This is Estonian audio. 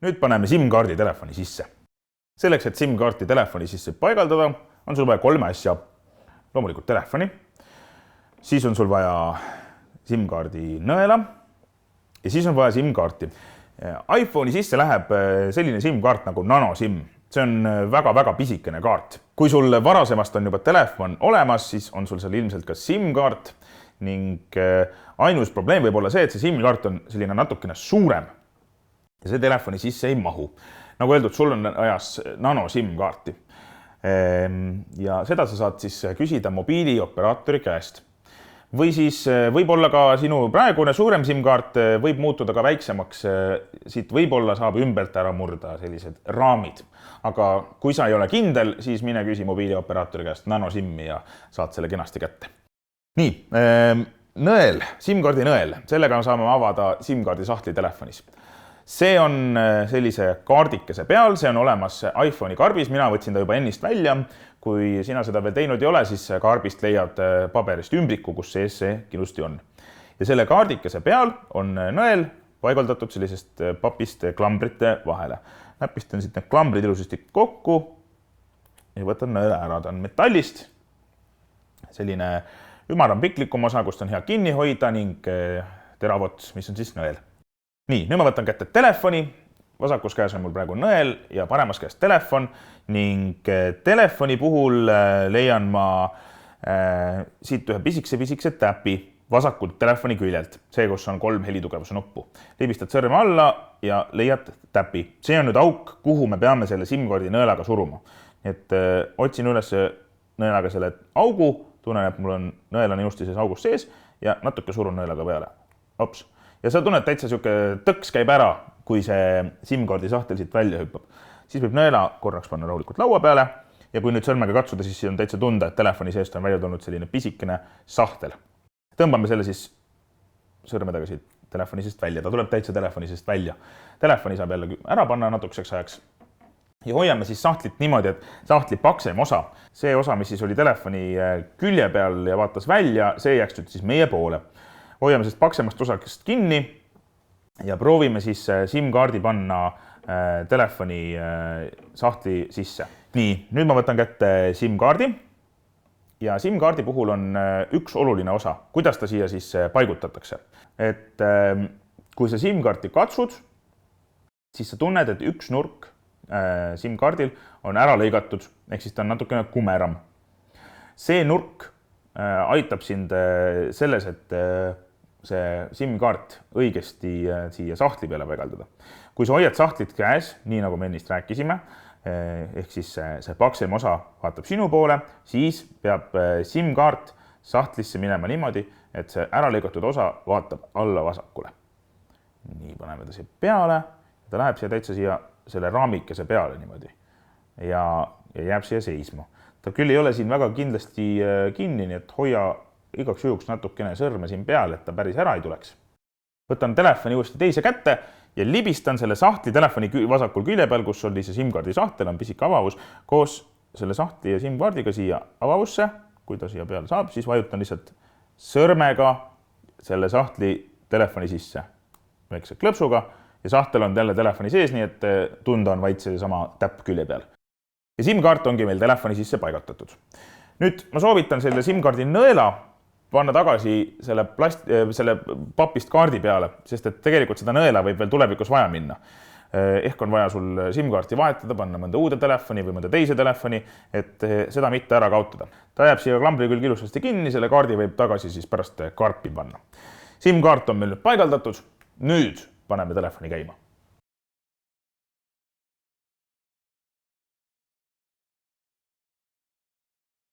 Nüüd paneme SIM-kaardi telefoni sisse. Selleks, et SIM-kaarti telefoni sisse paigaldada, on sul vaja 3 asja. Loomulikult telefoni, siis on sul vaja SIM-kaardi nõela ja siis on vaja SIM-kaarti. iPhone'i sisse läheb selline SIM-kaart nagu nanoSIM. See on väga-väga pisikene kaart. Kui sul varasemast on juba telefon olemas, siis on sul seal ilmselt ka SIM-kaart ning ainus probleem võib olla see, et see SIM-kaart on selline natukene suurem ja see telefoni sisse ei mahu. Nagu öeldud, sul on ajas nano-SIM-kaarti ja seda sa saad siis küsida mobiilioperaatori käest. Või siis võib-olla ka sinu praegune suurem SIM-kaart võib muutuda ka väiksemaks, siit võib-olla saab ümbert ära murda sellised raamid. Aga kui sa ei ole kindel, siis mine küsi mobiilioperaatori käest nano-SIM-i ja saad selle kenasti kätte. Nii, nõel, SIM-kaardi nõel, sellega saame avada SIM-kaardi sahtli telefonis. See on sellise kaardikese peal, see on olemas iPhone'i karbis, mina võtsin ta juba ennist välja. Kui sina seda veel teinud ei ole, siis karbist leiad paberist ümbriku, kus see kindlasti on. Ja selle kaardikese peal on nõel paigaldatud sellisest papist klambrite vahele. Näpistan siit need klambrid ilusasti kokku ja võtan nõele ära. Ta on metallist, selline ümaram piklikum osa, kust on hea kinni hoida ning teravots, mis on siis nõel. Nii, nüüd ma võtan kätte telefoni, vasakus käes on mul praegu nõel ja paremas käes telefon ning telefoni puhul leian ma siit ühe pisikese täpi vasakult telefoni küljelt, see, kus on 3 helitugevuse nuppu. Libistad sõrme alla ja leiad täpi. See on nüüd auk, kuhu me peame selle SIM-kaardi nõelaga suruma. Et otsin üles nõelaga selle augu, tunnen, et mul on nõel on ilusti sees augus sees ja natuke surun nõelaga peale. Ops. Ja sa tunned täitsa siuke tõks käib ära, kui see SIM-kaardi sahtel siit välja hüppab. Siis võib nõela korraks panna rahulikult laua peale ja kui nüüd sõrmega katsuda, siis on täitsa tunda, et telefoni seest on välja tulnud selline pisikene sahtel. Tõmbame selle siis sõrmedega siit telefoni seest välja. Ta tuleb täitsa telefoni seest välja. Telefoni saab jälle ära panna natukeseks ajaks. Ja hoiame siis sahtlit niimoodi, et sahtli paksem osa, see osa, mis siis oli telefoni külje peal ja vaatas välja, see jääks nüüd siis meie poole. Hoiame sest paksemast osakest kinni ja proovime siis SIM-kaardi panna telefoni sahtli sisse. Nii, nüüd ma võtan kätte SIM-kaardi ja SIM-kaardi puhul on üks oluline osa, kuidas ta siia siis paigutatakse. Et kui sa SIM-kaarti katsud, siis sa tunned, et üks nurk SIM-kaardil on ära lõigatud, ehk siis ta on natukene kumeram. See nurk aitab sind selles, et see SIM-kaart õigesti siia sahtli peale paigaldada. Kui sa hoiad sahtlit käes, nii nagu me ennist rääkisime, ehk siis see paksem osa vaatab sinu poole, siis peab SIM-kaart sahtlisse minema niimoodi, et see ära lõigatud osa vaatab alla vasakule. Nii, paneme ta siia peale, ta läheb siia täitsa siia selle raamikese peale niimoodi ja jääb siia seisma. Ta küll ei ole siin väga kindlasti kinni, nii et hoia igaks juhuks natukene sõrme siin peal, et ta päris ära ei tuleks. Võtan telefoni uuesti teise kätte ja libistan selle sahtli telefoni vasakul külje peal, kus oli see SIM-kaardi sahtel, on pisik avavus, koos selle sahtli ja SIM-kaardiga siia avavusse. Kui ta siia peale saab, siis vajutan lihtsalt sõrmega selle sahtli telefoni sisse väikse klõpsuga ja sahtel on jälle telefoni sees, nii et tunda on vaid see sama täpp külje peal. Ja SIM-kaart ongi meil telefoni sisse paigatatud. Nüüd ma soovitan selle SIM-kaardi nõela panna tagasi selle papist kaardi peale, sest et tegelikult seda nõela võib veel tulevikus vaja minna. Ehk on vaja sul SIM-kaarti vahetada, panna mõnda uude telefoni või mõnda teise telefoni, et seda mitte ära kaotada. Ta jääb siia klambri külg ilusasti kinni, selle kaardi võib tagasi siis pärast karpi panna. SIM-kaart on meil nüüd paigaldatud, nüüd paneme telefoni käima.